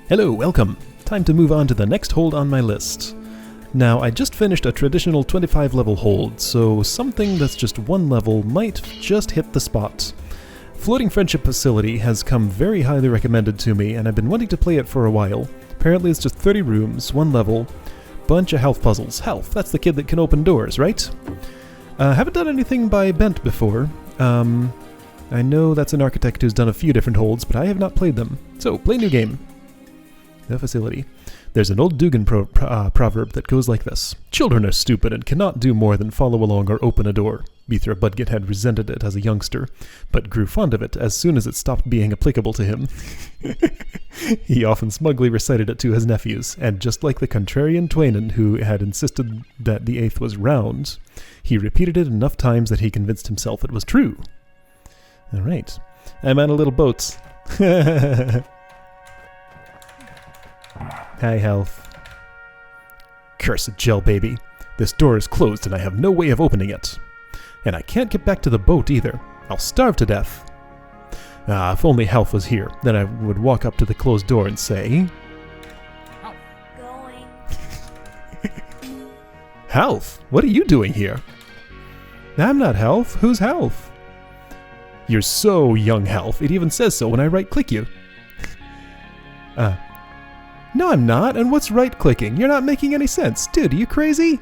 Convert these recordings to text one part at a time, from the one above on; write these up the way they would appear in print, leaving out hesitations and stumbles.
Hello, welcome. Time to move on to the next hold on my list. Now, I just finished a traditional 25 level hold, so something that's just one level might just hit the spot. Floating Friendship Facility has come very highly recommended to me, and I've been wanting to play it for a while. Apparently it's just 30 rooms, one level, bunch of Halph puzzles. Halph, that's the kid that can open doors, right? Haven't done anything by Bent before. I know that's an architect who's done a few different holds, but I have not played them. So, play new game. The facility. There's an old Dugan proverb that goes like this. Children are stupid and cannot do more than follow along or open a door. Beethro Budget had resented it as a youngster, but grew fond of it as soon as it stopped being applicable to him. He often smugly recited it to his nephews, and just like the contrarian Twainen who had insisted that the eighth was round, he repeated it enough times that he convinced himself it was true. Alright. I'm on a little boat. Hi, Halph. Cursed gel baby. This door is closed and I have no way of opening it. And I can't get back to the boat either. I'll starve to death. Ah, if only Halph was here, then I would walk up to the closed door and say... Going. Halph, what are you doing here? I'm not Halph. Who's Halph? You're so young, Halph. It even says so when I right-click you. No, I'm not. And what's right-clicking? You're not making any sense. Dude, are you crazy?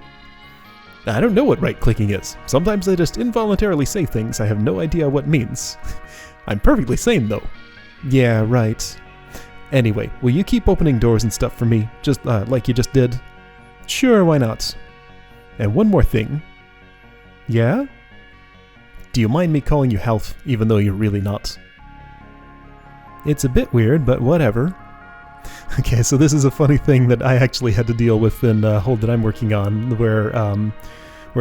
I don't know what right-clicking is. Sometimes I just involuntarily say things I have no idea what means. I'm perfectly sane, though. Yeah, right. Anyway, will you keep opening doors and stuff for me? Just, like you just did? Sure, why not? And one more thing. Yeah? Do you mind me calling you Halph, even though you're really not? It's a bit weird, but whatever. Okay, so this is a funny thing that I actually had to deal with in a hold that I'm working on, where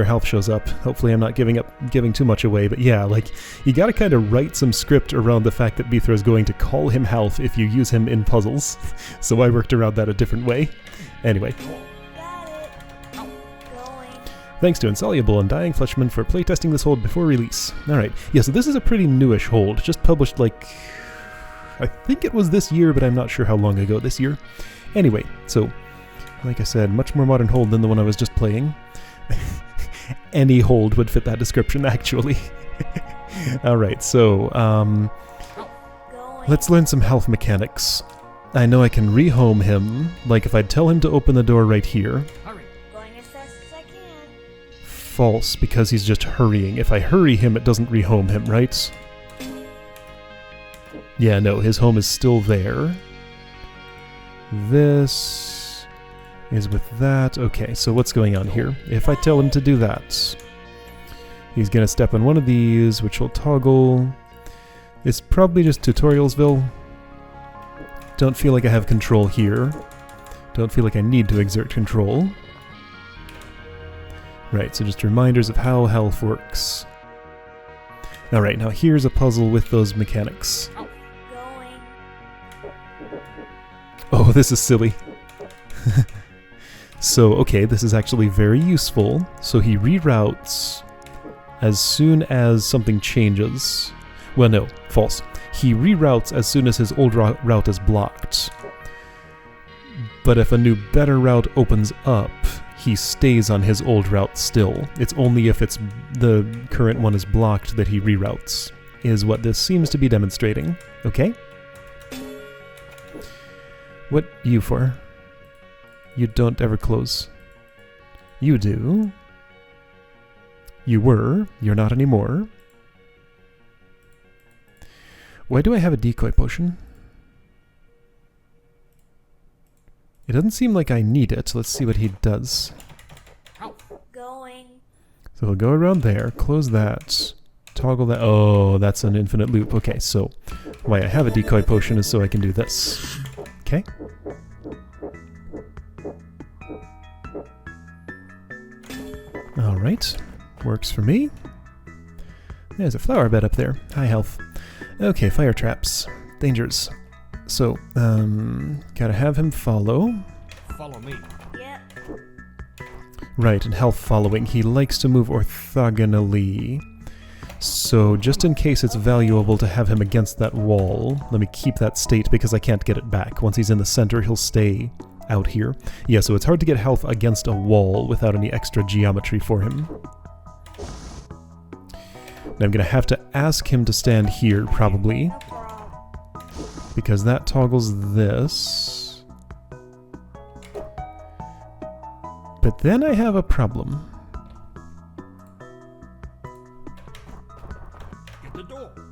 Halph shows up. Hopefully I'm not giving too much away, but yeah, like, you gotta kind of write some script around the fact that Beethro is going to call him Halph if you use him in puzzles. So I worked around that a different way. Anyway. Thanks to Insoluble and Dying Fleshman for playtesting this hold before release. Alright, yeah, so this is a pretty newish hold, just published like... I think it was this year, but I'm not sure how long ago this year. Anyway, so, like I said, much more modern hold than the one I was just playing. Any hold would fit that description, actually. Alright, so, let's learn some Halph mechanics. I know I can rehome him, like if I tell him to open the door right here. Going as fast as I can. False, because he's just hurrying. If I hurry him, it doesn't rehome him, right? Yeah, no, his home is still there. This is with that. Okay, so what's going on here? If I tell him to do that, he's gonna step on one of these, which will toggle. It's probably just Tutorialsville. Don't feel like I have control here. Don't feel like I need to exert control. Right, so just reminders of how Halph works. Alright, now here's a puzzle with those mechanics. Oh, this is silly. So, okay, this is actually very useful. So he reroutes as soon as something changes. Well, no, false. He reroutes as soon as his old route is blocked. But if a new better route opens up, he stays on his old route still. It's only if it's the current one is blocked that he reroutes, is what this seems to be demonstrating. Okay? What you for? You don't ever close. You do. You were. You're not anymore. Why do I have a decoy potion? It doesn't seem like I need it. Let's see what he does. Going. So we'll go around there, close that, toggle that. Oh, that's an infinite loop. Okay, so why I have a decoy potion is so I can do this. Okay. Alright, works for me. There's a flower bed up there. Hi, Halph. Okay, fire traps. Dangers. So, gotta have him follow. Follow me. Yep. Right, and Halph following. He likes to move orthogonally. So just in case it's valuable to have him against that wall, let me keep that state because I can't get it back. Once he's in the center, he'll stay out here. Yeah, so it's hard to get Halph against a wall without any extra geometry for him. And I'm going to have to ask him to stand here, probably, because that toggles this. But then I have a problem.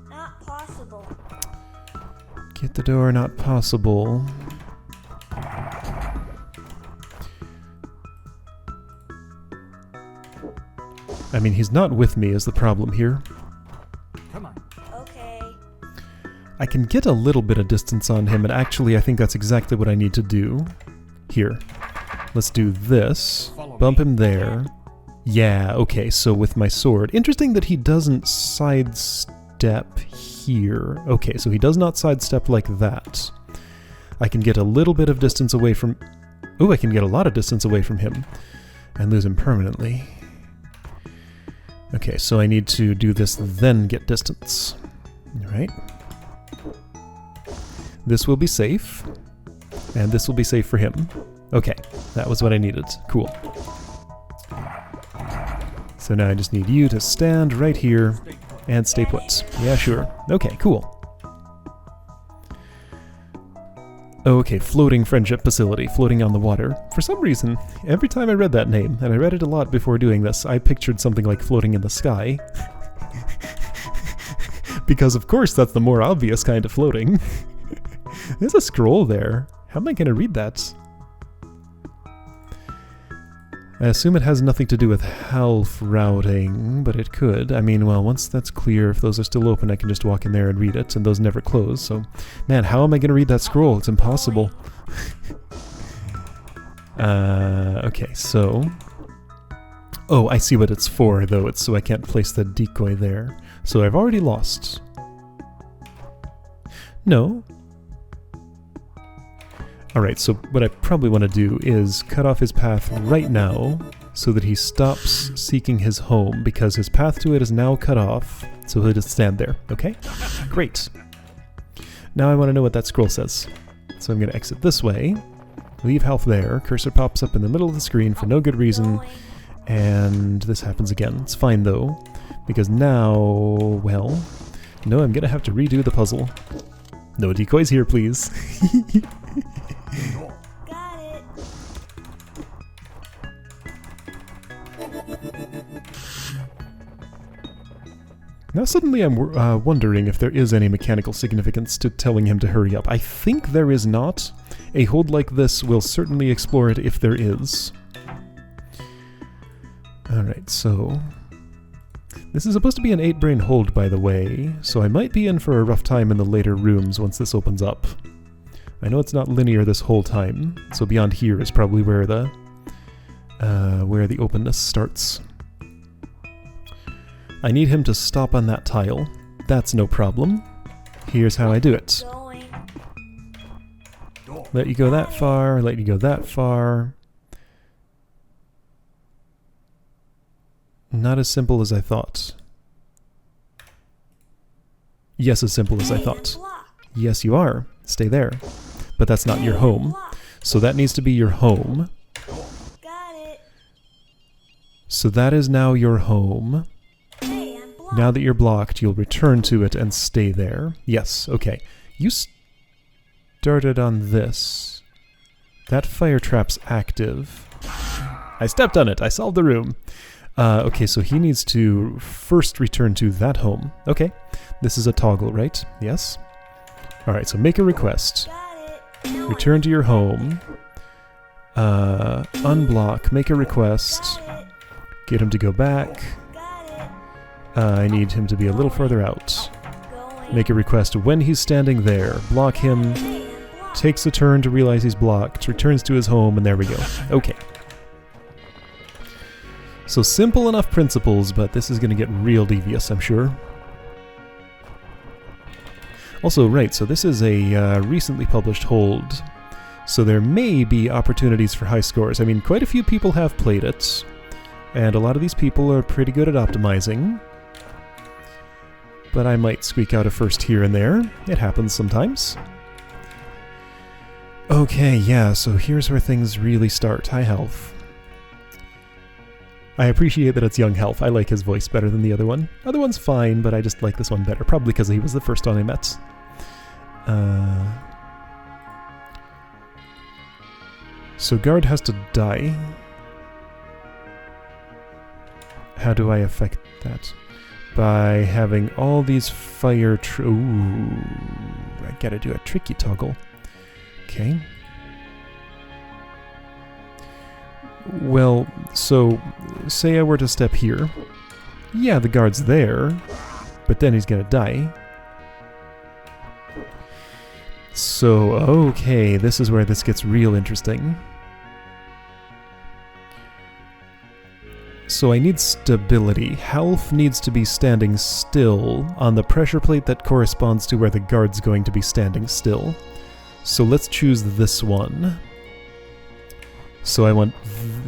Not possible. Get the door, not possible. I mean, he's not with me is the problem here. Come on. Okay. I can get a little bit of distance on him, and actually I think that's exactly what I need to do. Here. Let's do this. Bump him there. Yeah, okay, so with my sword. Interesting that he doesn't sidestep here. Okay, so he does not sidestep like that. I can get a little bit of distance away from... Ooh, I can get a lot of distance away from him and lose him permanently. Okay, so I need to do this, then get distance. Alright. This will be safe. And this will be safe for him. Okay, that was what I needed. Cool. So now I just need you to stand right here and stay put. Yeah, sure. Okay, cool. Okay, floating friendship facility, floating on the water. For some reason, every time I read that name, and I read it a lot before doing this, I pictured something like floating in the sky. Because of course that's the more obvious kind of floating. There's a scroll there. How am I going to read that? I assume it has nothing to do with Halph routing, but it could. I mean, well, once that's clear, if those are still open, I can just walk in there and read it, and those never close, so... Man, how am I going to read that scroll? It's impossible. Okay, so... Oh, I see what it's for, though. It's so I can't place the decoy there. So I've already lost. No. Alright, so what I probably want to do is cut off his path right now so that he stops seeking his home, because his path to it is now cut off, so he'll just stand there, okay? Great. Now I want to know what that scroll says. So I'm going to exit this way, leave Halph there, cursor pops up in the middle of the screen for no good reason, and this happens again. It's fine though, because now, well, no, I'm going to have to redo the puzzle. No decoys here, please. Got it. Now suddenly I'm wondering if there is any mechanical significance to telling him to hurry up. I think there is not. A hold like this will certainly explore it if there is. Alright, so... This is supposed to be an 8-brain hold, by the way, so I might be in for a rough time in the later rooms once this opens up. I know it's not linear this whole time, so beyond here is probably where the openness starts. I need him to stop on that tile. That's no problem. Here's how I do it. Going. Let you go that far, let you go that far. Not as simple as I thought. Yes, as simple as I thought. Yes, you are. Stay there. But that's not your home. So that needs to be your home. Got it. So that is now your home. Hey, I'm blocked. Now that you're blocked, you'll return to it and stay there. Yes, okay. You started on this. That fire trap's active. I stepped on it. I solved the room. Okay, so he needs to first return to that home. Okay, this is a toggle, right? Yes? Alright, so make a request. Got it. Return to your home. Unblock, make a request. Got it. Get him to go back. Got it. I need him to be a little further out. Going. Make a request when he's standing there. Block him. Hey, I'm blocked. Takes a turn to realize he's blocked. Returns to his home, and there we go. Okay. So simple enough principles, but this is going to get real devious, I'm sure. Also, right, so this is a recently published hold, so there may be opportunities for high scores. I mean, quite a few people have played it, and a lot of these people are pretty good at optimizing. but I might squeak out a first here and there. It happens sometimes. Okay, yeah, so here's where things really start. Hi, Halph. I appreciate that it's young Halph. I like his voice better than the other one. Other one's fine, but I just like this one better. Probably because he was the first one I met. So guard has to die. How do I affect that? By having all these fire... Ooh, I gotta do a tricky toggle. Okay. Well, so, say I were to step here. Yeah, the guard's there, but then he's gonna die. So, okay, this is where this gets real interesting. So I need stability. Halph needs to be standing still on the pressure plate that corresponds to where the guard's going to be standing still. So let's choose this one. So I want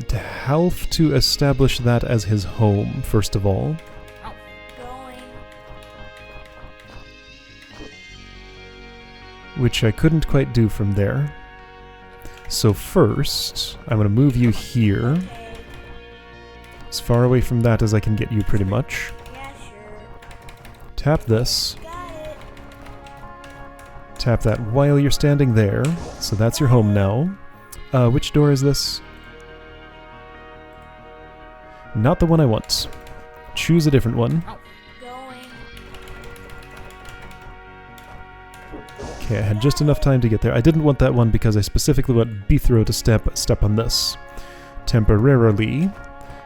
Halph to establish that as his home, first of all. Going. Which I couldn't quite do from there. So first, I'm going to move you here. Okay. As far away from that as I can get you, pretty much. Yeah, sure. Tap this. Got it. Tap that while you're standing there. So that's your home now. Which door is this? Not the one I want. Choose a different one. Going. Okay, I had just enough time to get there. I didn't want that one because I specifically want Beethro to step on this. Temporarily.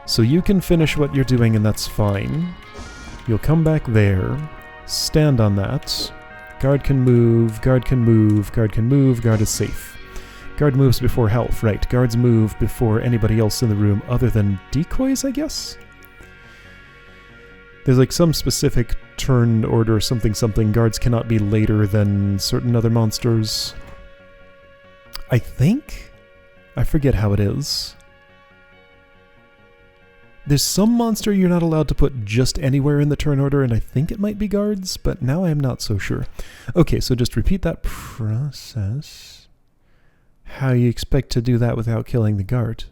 So you can finish what you're doing and that's fine. You'll come back there. Stand on that. Guard can move, guard can move, guard can move, guard is safe. Guard moves before Halph, right. Guards move before anybody else in the room other than decoys, I guess? There's like some specific turn order or something. Guards cannot be later than certain other monsters. I think? I forget how it is. There's some monster you're not allowed to put just anywhere in the turn order, and I think it might be guards, but now I am not so sure. Okay, so just repeat that process. How you expect to do that without killing the guard?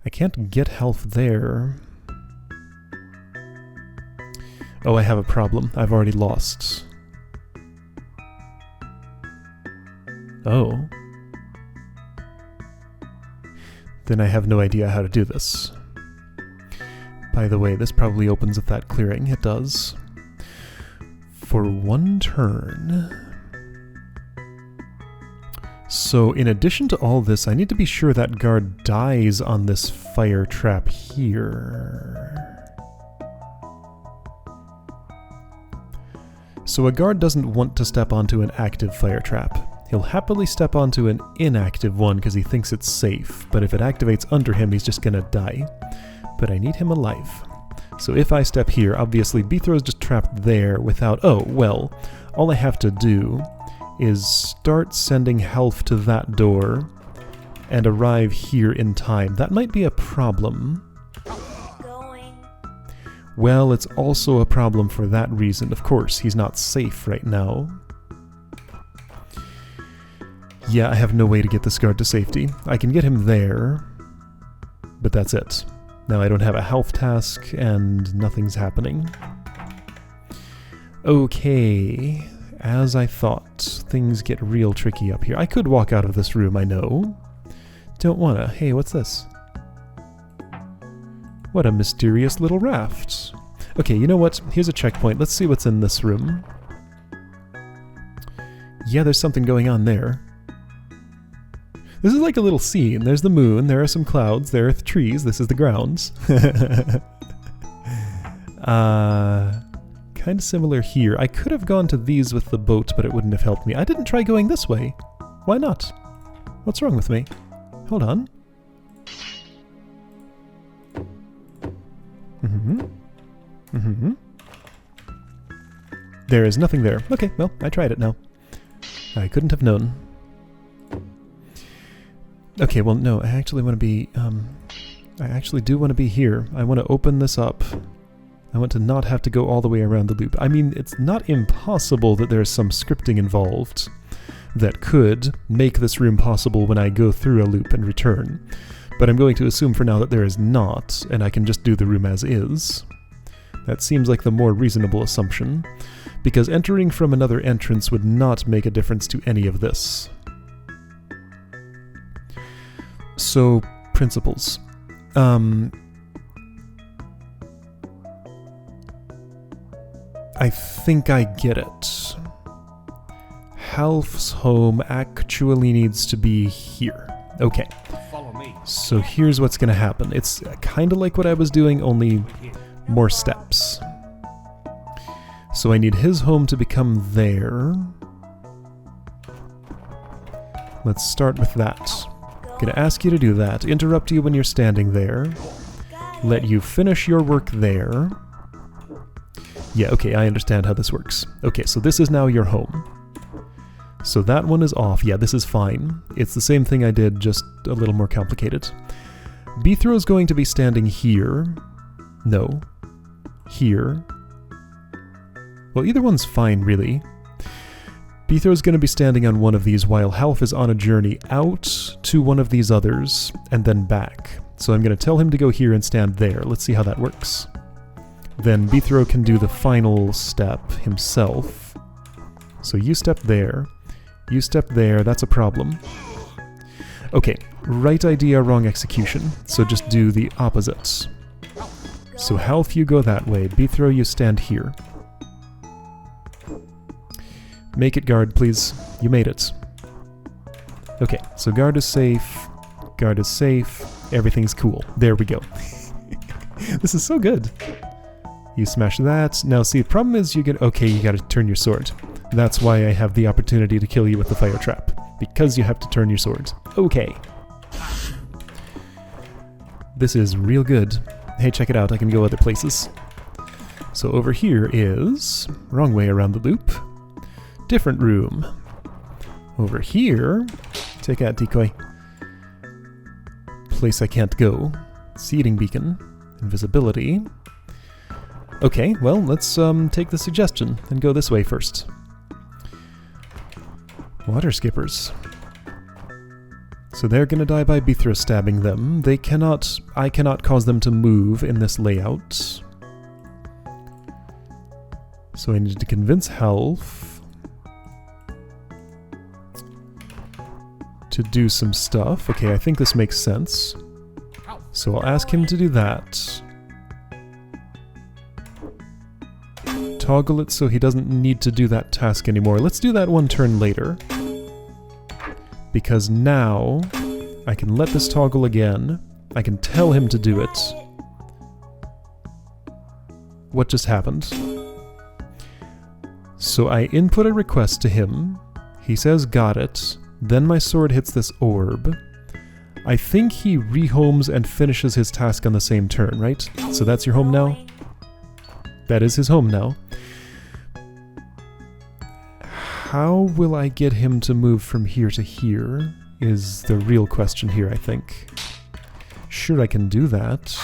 I can't get Halph there. Oh, I have a problem. I've already lost. Oh. Then I have no idea how to do this. By the way, this probably opens with that clearing. It does. For one turn. So in addition to all this, I need to be sure that guard dies on this fire trap here. So a guard doesn't want to step onto an active fire trap. He'll happily step onto an inactive one because he thinks it's safe, but if it activates under him, he's just gonna die. But I need him alive. So if I step here, obviously Beethro's just trapped there without... Oh, well, all I have to do is start sending Halph to that door and arrive here in time. That might be a problem. Going. Well, it's also a problem for that reason. Of course, he's not safe right now. Yeah, I have no way to get this guard to safety. I can get him there, but that's it. Now I don't have a Halph task, and nothing's happening. Okay, as I thought, things get real tricky up here. I could walk out of this room, I know. Don't wanna. Hey, what's this? What a mysterious little raft. Okay, you know what? Here's a checkpoint. Let's see what's in this room. Yeah, there's something going on there. This is like a little scene. There's the moon, there are some clouds, there are trees, this is the grounds. Kind of similar here. I could have gone to these with the boat, but it wouldn't have helped me. I didn't try going this way. Why not? What's wrong with me? Hold on. There is nothing there. Okay, well, I tried it now. I couldn't have known. Okay, well, no, I actually want to be I actually do want to be here. I want to open this up. I want to not have to go all the way around the loop. I mean, it's not impossible that there's some scripting involved that could make this room possible when I go through a loop and return. But I'm going to assume for now that there is not, and I can just do the room as is. That seems like the more reasonable assumption, because entering from another entrance would not make a difference to any of this. So, principles. I think I get it. Halph's home actually needs to be here. Okay. Follow me. So here's what's going to happen. It's kind of like what I was doing, only more steps. So I need his home to become there. Let's start with that. Going to ask you to do that. Interrupt you when you're standing there. Let you finish your work there. Yeah, okay, I understand how this works. Okay, so this is now your home. So that one is off. Yeah, this is fine. It's the same thing I did, just a little more complicated. Beethro is going to be standing here. No. Here. Well, either one's fine, really. Beethro is going to be standing on one of these while Halph is on a journey out to one of these others and then back. So I'm going to tell him to go here and stand there. Let's see how that works. Then Beethro can do the final step himself. So you step there. You step there. That's a problem. Okay, right idea, wrong execution. So just do the opposites. So Halph, you go that way. Beethro, you stand here. Make it guard, please. You made it. Okay, so guard is safe. Guard is safe. Everything's cool. There we go. This is so good. You smash that. Now see, the problem is you get... Okay, you gotta turn your sword. That's why I have the opportunity to kill you with the fire trap. Because you have to turn your sword. Okay. This is real good. Hey, check it out. I can go other places. So over here is... Wrong way around the loop. Different room. Over here... Take out decoy. Place I can't go. Seeding beacon. Invisibility. Okay, well, let's take the suggestion and go this way first. Water skippers. So they're gonna die by Beethro stabbing them. They cannot... I cannot cause them to move in this layout. So I need to convince Halph to do some stuff. Okay, I think this makes sense. So I'll ask him to do that. Toggle it so he doesn't need to do that task anymore. Let's do that one turn later. Because now I can let this toggle again. I can tell him to do it. What just happened? So I input a request to him. He says got it. Then my sword hits this orb. I think he rehomes and finishes his task on the same turn, right? So that's your home now? That is his home now. How will I get him to move from here to here is the real question here, I think. Sure, I can do that.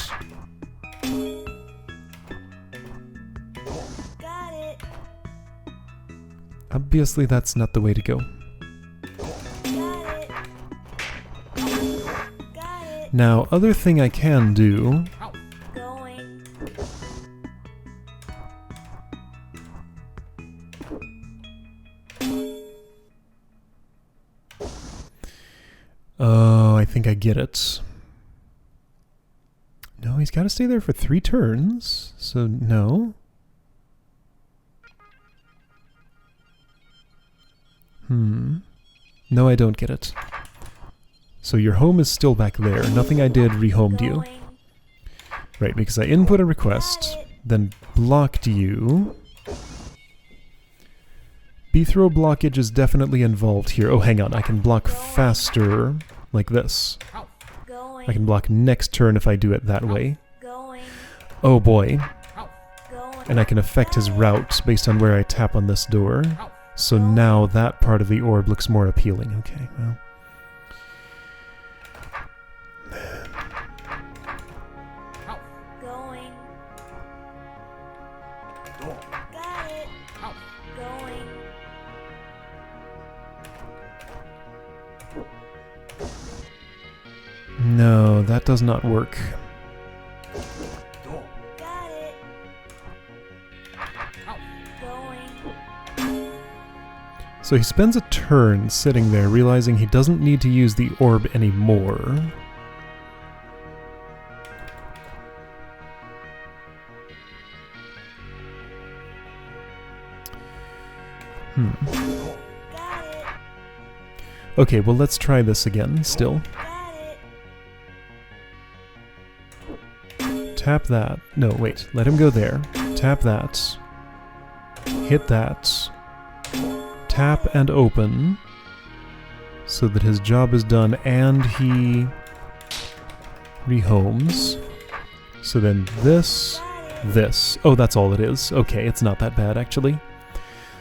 Got it. Obviously, that's not the way to go. Got it. Got it. Now, other thing I can do... Going. Oh, I think I get it. No, he's got to stay there for 3 turns, so no. No, I don't get it. So your home is still back there. Nothing I did rehomed you. Going. Right, because I input a request, then blocked you. Beethro blockage is definitely involved here. Oh, hang on, I can block faster, like this. Going. I can block next turn if I do it that way. Going. Oh boy. Going. And I can affect his route based on where I tap on this door. So now that part of the orb looks more appealing. Okay, well. No, that does not work. Got it. Going. So he spends a turn sitting there, realizing he doesn't need to use the orb anymore. Got it. Okay, well let's try this again, still. Got it. Tap that. No, wait. Let him go there. Tap that. Hit that. Tap and open. So that his job is done and he rehomes. So then this, this. Oh, that's all it is. Okay, it's not that bad actually.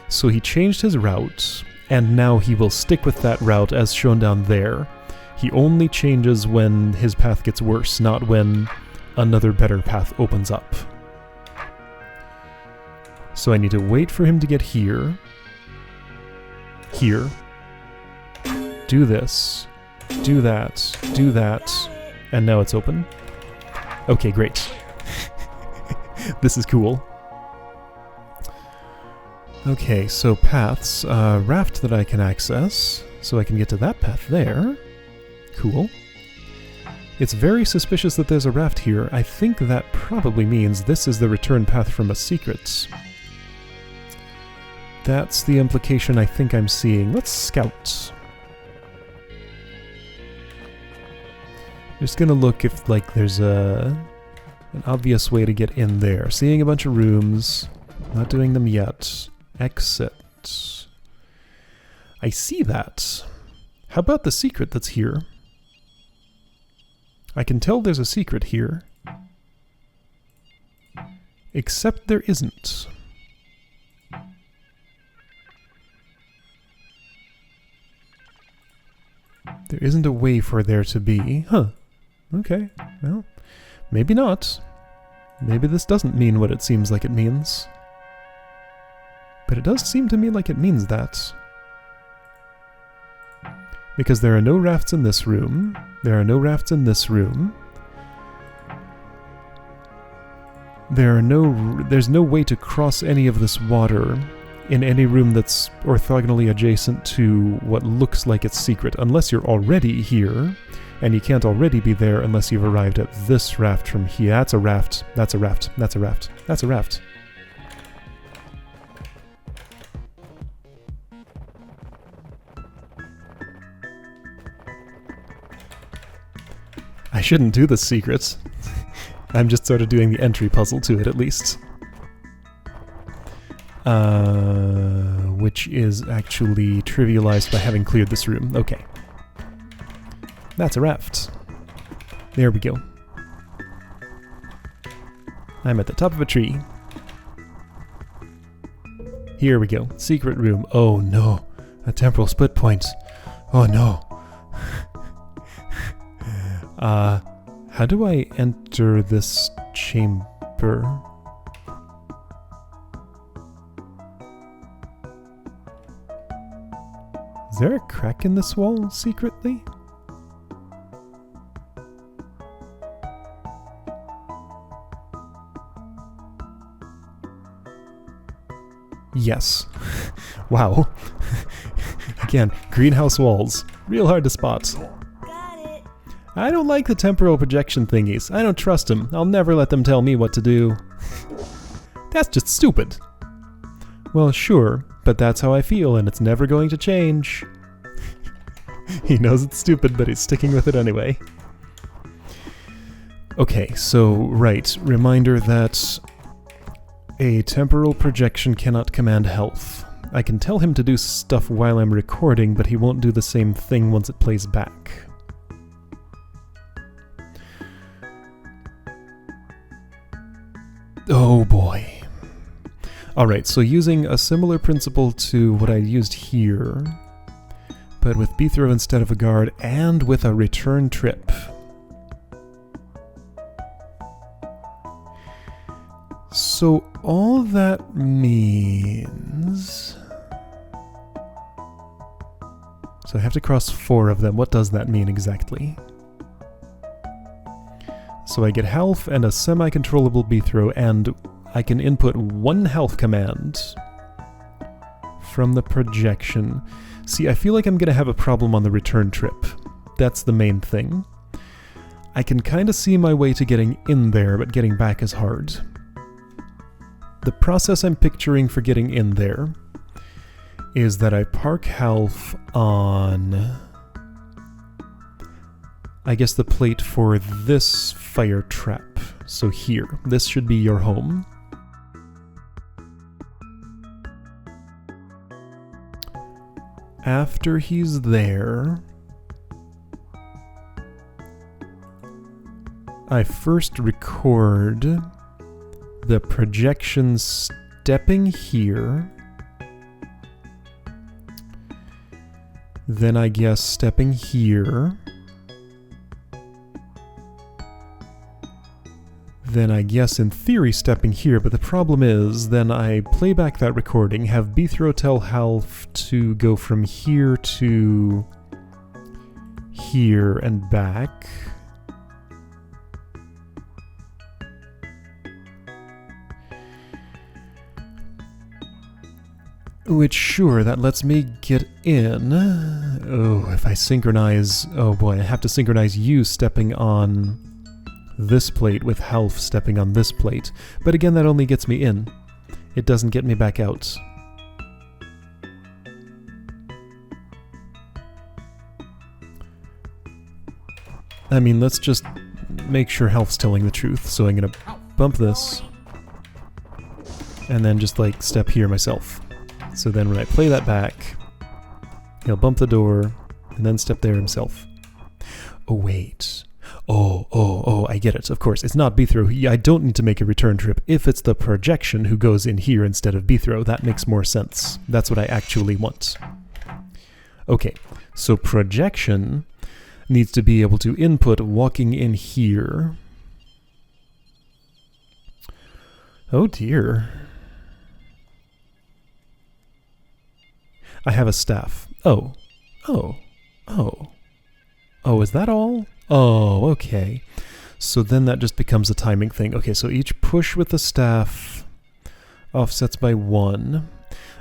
So he changed his route, and now he will stick with that route as shown down there. He only changes when his path gets worse, not when another better path opens up. So I need to wait for him to get here. Here. Do this. Do that. Do that. And now it's open. Okay, great. This is cool. Okay, so paths. Raft that I can access, so I can get to that path there. Cool. It's very suspicious that there's a raft here. I think that probably means this is the return path from a secret. That's the implication I think I'm seeing. Let's scout. Just gonna look if, like, there's an obvious way to get in there. Seeing a bunch of rooms. Not doing them yet. Exit. I see that. How about the secret that's here? I can tell there's a secret here. Except there isn't. There isn't a way for there to be. Huh. Okay. Well, maybe not. Maybe this doesn't mean what it seems like it means. But it does seem to me like it means that. Because there are no rafts in this room. There are no rafts in this room. There's no way to cross any of this water in any room that's orthogonally adjacent to what looks like it's secret, unless you're already here, and you can't already be there unless you've arrived at this raft from here. That's a raft. That's a raft. That's a raft. That's a raft. I shouldn't do the secret. I'm just sort of doing the entry puzzle to it, at least. Which is actually trivialized by having cleared this room. Okay. That's a raft. There we go. I'm at the top of a tree. Here we go. Secret room. Oh no. A temporal split point. Oh no. How do I enter this chamber? Is there a crack in this wall, secretly? Yes. Wow. Again, greenhouse walls. Real hard to spot. I don't like the temporal projection thingies. I don't trust them. I'll never let them tell me what to do. That's just stupid. Well, sure, but that's how I feel, and it's never going to change. He knows it's stupid, but he's sticking with it anyway. Okay, so, right, reminder that a temporal projection cannot command Halph. I can tell him to do stuff while I'm recording, but he won't do the same thing once it plays back. Oh boy. Alright, so using a similar principle to what I used here, but with Beethro instead of a guard, and with a return trip. So all that means... So I have to cross 4 of them. What does that mean exactly? So I get Halph and a semi-controllable Beethro, and I can input one Halph command from the projection. See, I feel like I'm going to have a problem on the return trip. That's the main thing. I can kind of see my way to getting in there, but getting back is hard. The process I'm picturing for getting in there is that I park Halph on, I guess, the plate for this fire trap. So here, this should be your home. After he's there, I first record the projection stepping here, then I guess stepping here, then I guess in theory stepping here, but the problem is then I play back that recording, have Beethro tell Halph to go from here to here and back. Which, sure, that lets me get in. Oh, if I synchronize... Oh boy, I have to synchronize you stepping on this plate with Halph stepping on this plate. But again, that only gets me in. It doesn't get me back out. I mean, let's just make sure Halph's telling the truth. So I'm gonna bump this. And then just, like, step here myself. So then when I play that back, he'll bump the door, and then step there himself. Oh, wait. Oh, I get it. Of course, it's not Beethro. I don't need to make a return trip. If it's the projection who goes in here instead of Beethro, that makes more sense. That's what I actually want. Okay, so projection needs to be able to input walking in here. Oh dear. I have a staff. Oh, is that all? Oh, okay. So then that just becomes a timing thing. Okay, so each push with the staff offsets by 1.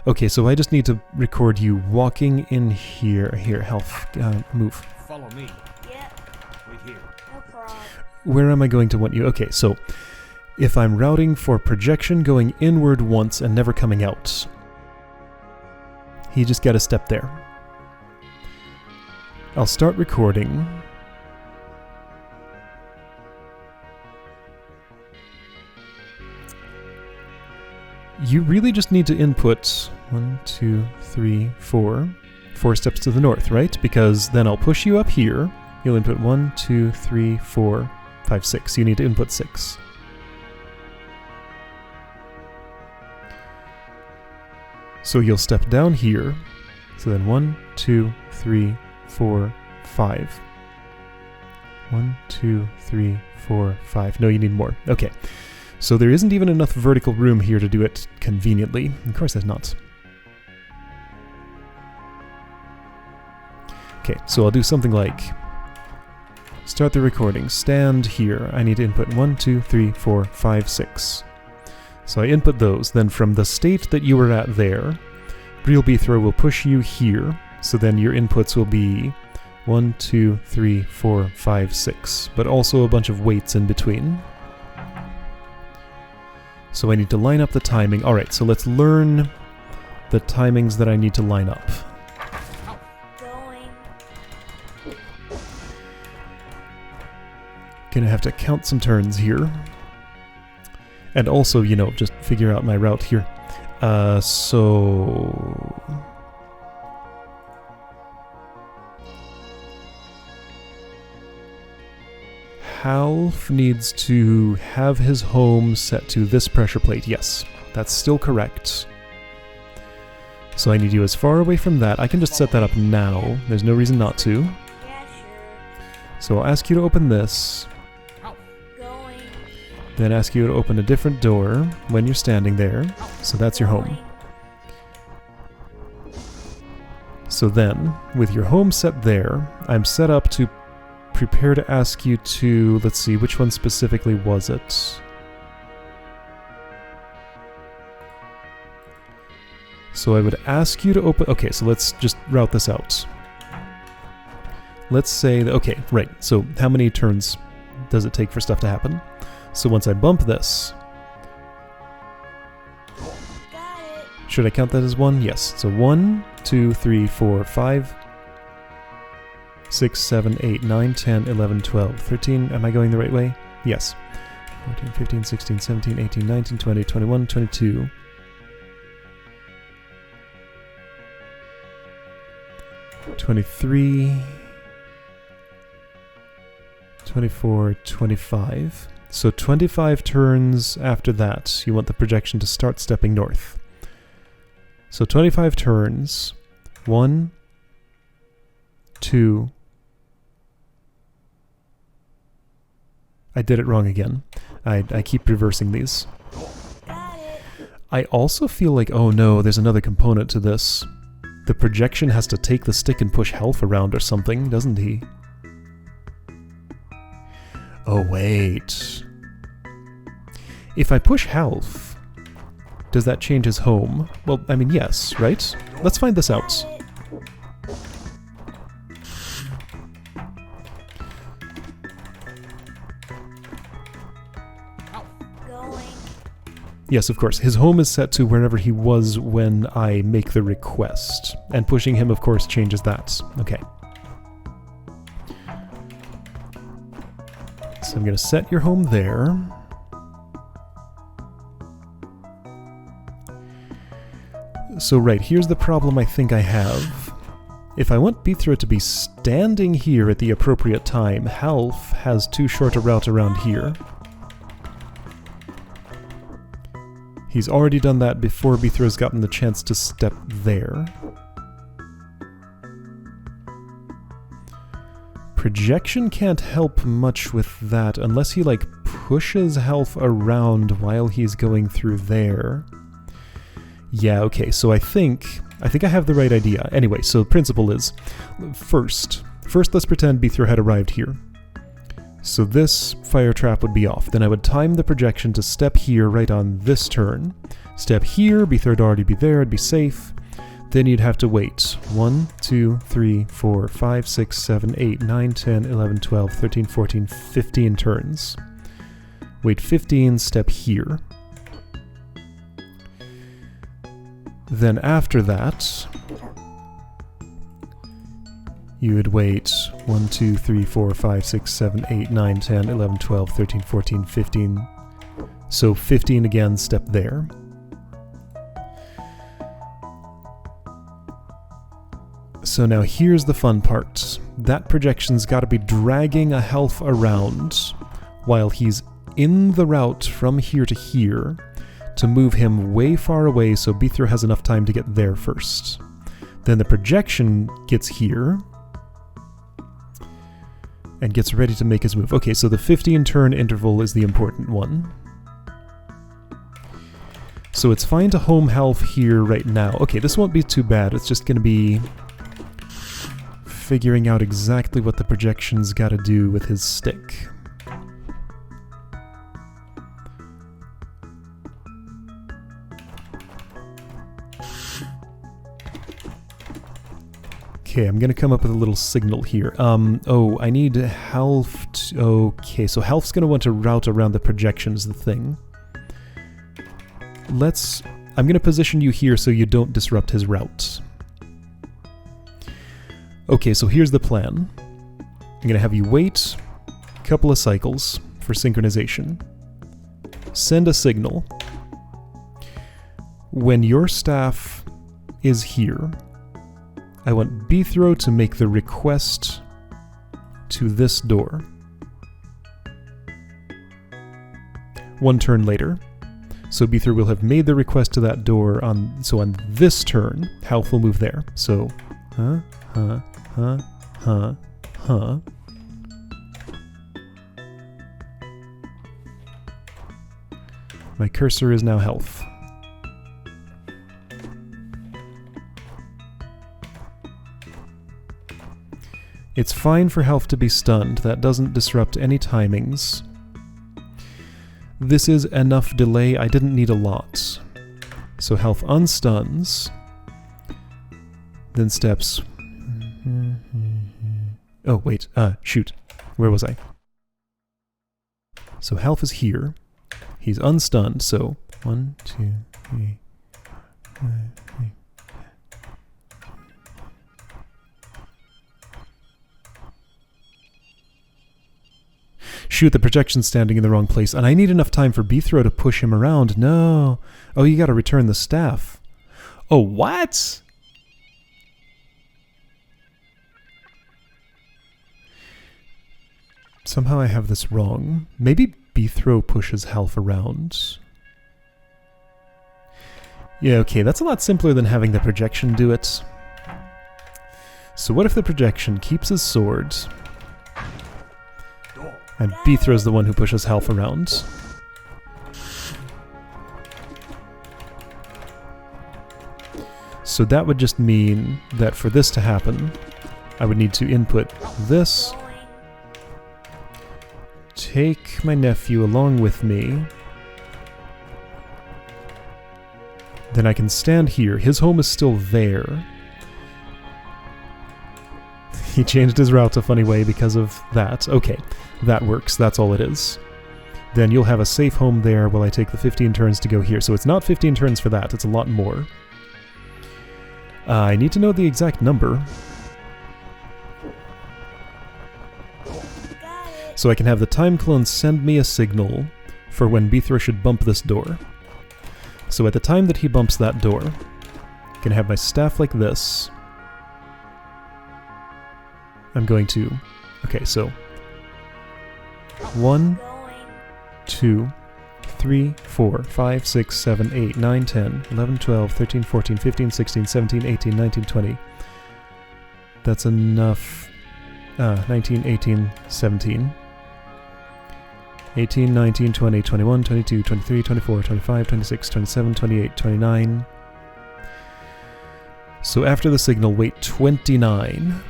Okay, so I just need to record you walking in here. Here, Halph, move. Follow me. Yep, Wait here. no problem. Where am I going to want you? Okay, so if I'm routing for projection going inward once and never coming out, he just got to step there. I'll start recording. You really just need to input 1, 2, 3, 4. 4 steps to the north, right? Because then I'll push you up here. You'll input 1, 2, 3, 4, 5, 6. You need to input 6. So you'll step down here. So then 1, 2, 3, 4, 5. 1, 2, 3, 4, 5. No, you need more. Okay. So there isn't even enough vertical room here to do it conveniently. Of course there's not. Okay, so I'll do something like start the recording. Stand here. I need to input 1, 2, 3, 4, 5, 6. So I input those. Then from the state that you were at there, Real Beethro will push you here. So then your inputs will be 1, 2, 3, 4, 5, 6. But also a bunch of weights in between. So I need to line up the timing. Alright, so let's learn the timings that I need to line up. Going. Gonna have to count some turns here. And also, you know, just figure out my route here. So... Halph needs to have his home set to this pressure plate. Yes, that's still correct. So I need you as far away from that. I can just set that up now. There's no reason not to. Yeah, sure. So I'll ask you to open this. Going. Then ask you to open a different door when you're standing there. So that's your home. So then, with your home set there, I'm set up to prepare to ask you to... Let's see, which one specifically was it? So I would ask you to open... Okay, so let's just route this out. Let's say that... Okay, right. So how many turns does it take for stuff to happen? So once I bump this... Got it. Should I count that as 1? Yes. So 1, 2, 3, 4, 5, 6, 7, 8, 9, 10, 11, 12, 13. Am I going the right way? Yes. 14, 15, 16, 17, 18, 19, 20, 21, 22. 23, 24, 25. So 25 turns after that, you want the projection to start stepping north. So 25 turns. 1, 2. I did it wrong again. I keep reversing these. Got it. I also feel like, oh no, there's another component to this. The projection has to take the stick and push Halph around or something, doesn't he? Oh wait. If I push Halph, does that change his home? Well, I mean, yes, right? Let's find this out. Got it. Going. Yes, of course. His home is set to wherever he was when I make the request. And pushing him, of course, changes that. Okay. So I'm going to set your home there. So right, here's the problem I think I have. If I want Beethro to be standing here at the appropriate time, Halph has too short a route around here. He's already done that before Beethro's gotten the chance to step there. Projection can't help much with that unless he, like, pushes Halph around while he's going through there. Yeah, okay, so I think I have the right idea. Anyway, so the principle is, first let's pretend Beethro had arrived here. So this fire trap would be off. Then I would time the projection to step here right on this turn. Step here, Beethro would already be there, it'd be safe. Then you'd have to wait 1, 2, 3, 4, 5, 6, 7, 8, 9, 10, 11, 12, 13, 14, 15 turns. Wait 15, step here. Then after that, you would wait 1, 2, 3, 4, 5, 6, 7, 8, 9, 10, 11, 12, 13, 14, 15. So 15 again, step there. So now here's the fun part. That projection's got to be dragging a Halph around while he's in the route from here to here to move him way far away so Beethro has enough time to get there first. Then the projection gets here and gets ready to make his move. Okay, so the 15 turn interval is the important one. So it's fine to home Halph here right now. Okay, this won't be too bad. It's just going to be figuring out exactly what the projection's got to do with his stick. Okay, I'm gonna come up with a little signal here. Oh, I need Halph to... Okay, so Halph's gonna want to route around the projections, the thing. I'm gonna position you here so you don't disrupt his route. Okay, so here's the plan. I'm gonna have you wait a couple of cycles for synchronization. Send a signal. When your staff is here, I want Beethro to make the request to this door. 1 turn later. So Beethro will have made the request to that door on this turn, Halph will move there. So, My cursor is now Halph. It's fine for Halph to be stunned. That doesn't disrupt any timings. This is enough delay. I didn't need a lot. So Halph unstuns. Then steps... Oh, wait. Shoot. Where was I? So Halph is here. He's unstunned, so 1, 2, 3, 5, 6. Shoot, the projection's standing in the wrong place, and I need enough time for Beethro to push him around. No. Oh, you gotta return the staff. Oh, what? Somehow I have this wrong. Maybe Beethro pushes Halph around. Yeah, okay, that's a lot simpler than having the projection do it. So what if the projection keeps his sword, and Beethro's the one who pushes Halph around? So that would just mean that for this to happen, I would need to input this, take my nephew along with me, then I can stand here. His home is still there. He changed his route a funny way because of that. Okay, that works. That's all it is. Then you'll have a safe home there while I take the 15 turns to go here. So it's not 15 turns for that. It's a lot more. I need to know the exact number, so I can have the time clone send me a signal for when Beethro should bump this door. So at the time that he bumps that door, I can have my staff like this. I'm going to... Okay, so 1, 2, 3, 4, 5, 6, 7, 8, 9, 10, 11, 12, 13, 14, 15, 16, 17, 18, 19, 20. That's enough. 19, 18, 17. 18, 19, 20, 21, 22, 23, 24, 25, 26, 27, 28, 29. So after the signal, wait 29.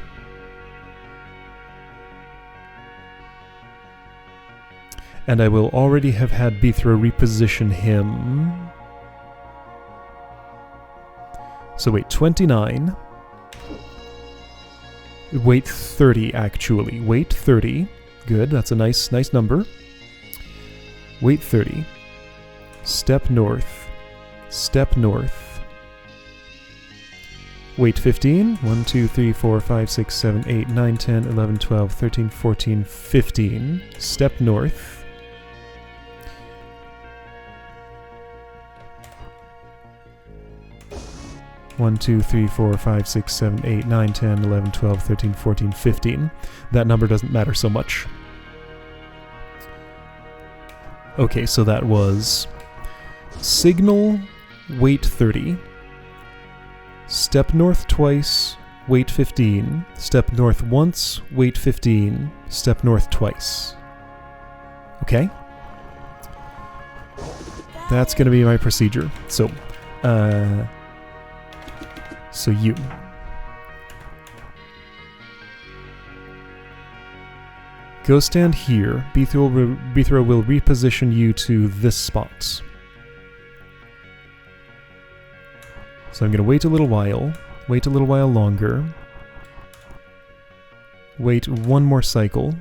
And I will already have had Beethro reposition him. So wait, 29. Wait 30, actually. Wait 30. Good, that's a nice number. Wait 30. Step north. Step north. Wait 15. 1, 2, 3, 4, 5, 6, 7, 8, 9, 10, 11, 12, 13, 14, 15. Step north. One, 2, 3, 4, 5, 6, 7, 8, 9, 10, 11, 12, 13, 14, 15. That number doesn't matter so much. Okay, so that was signal, wait 30. Step north twice, wait 15. Step north once, wait 15. Step north twice. Okay? That's gonna be my procedure. So you. Go stand here. Beethro will reposition you to this spot. So I'm going to wait a little while. Wait a little while longer. Wait one more cycle.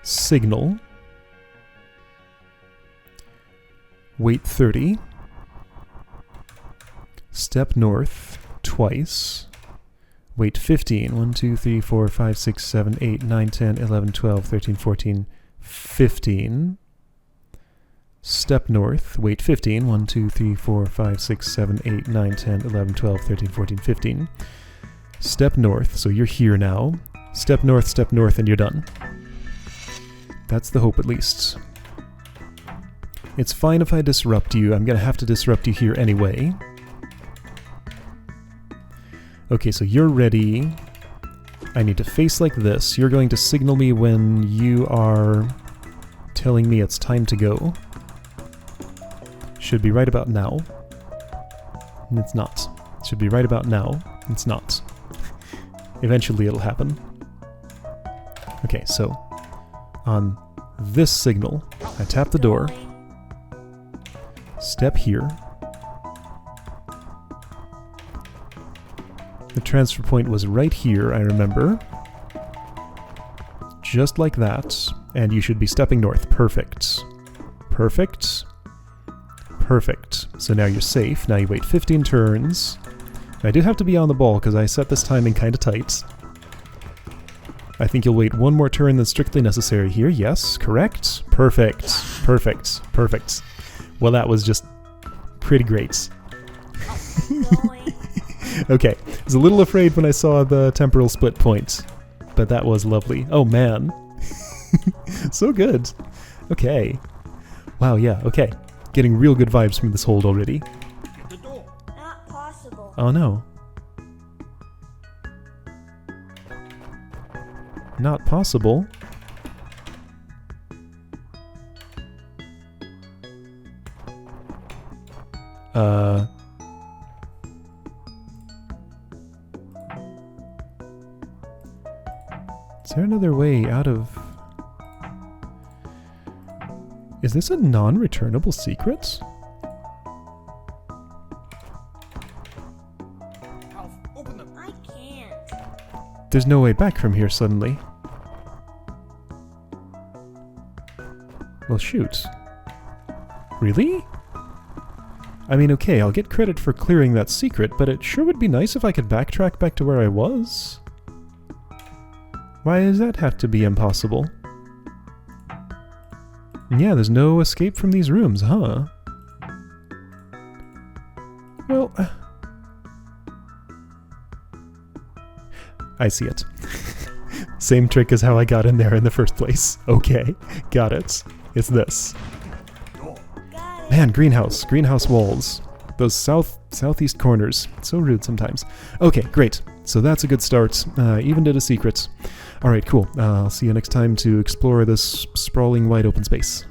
Signal. Wait 30. Step north twice. Wait 15. 1, 2, 3, 4, 5, 6, 7, 8, 9, 10, 11, 12, 13, 14, 15. Step north. Wait 15. 1, 2, 3, 4, 5, 6, 7, 8, 9, 10, 11, 12, 13, 14, 15. Step north. So you're here now. Step north, and you're done. That's the hope, at least. It's fine if I disrupt you. I'm going to have to disrupt you here anyway. Okay, so you're ready. I need to face like this. You're going to signal me when you are telling me it's time to go. Should be right about now. It's not. Should be right about now. It's not. Eventually it'll happen. Okay, so on this signal, I tap the door, step here. The transfer point was right here, I remember. Just like that, and you should be stepping north. Perfect. Perfect. Perfect. So now you're safe. Now you wait 15 turns. I do have to be on the ball because I set this timing kind of tight. I think you'll wait one more turn than strictly necessary here. Yes, correct. Perfect. Perfect. Perfect. Well, that was just pretty great. Going. Okay, I was a little afraid when I saw the temporal split point, but that was lovely. Oh man. So good. Okay. Wow, yeah, okay. Getting real good vibes from this hold already. The door. Not possible. Oh no. Not possible. Is there another way out of... Is this a non-returnable secret? Halph, open them. I can't. There's no way back from here suddenly. Well, shoot. Really? I mean, okay, I'll get credit for clearing that secret, but it sure would be nice if I could backtrack back to where I was. Why does that have to be impossible? Yeah, there's no escape from these rooms, huh? Well... I see it. Same trick as how I got in there in the first place. Okay, got it. It's this. Door. Got it. Man, greenhouse. Greenhouse walls. Those southeast corners. So rude sometimes. Okay, great. So that's a good start. Even did a secret. Alright, cool. I'll see you next time to explore this sprawling wide open space.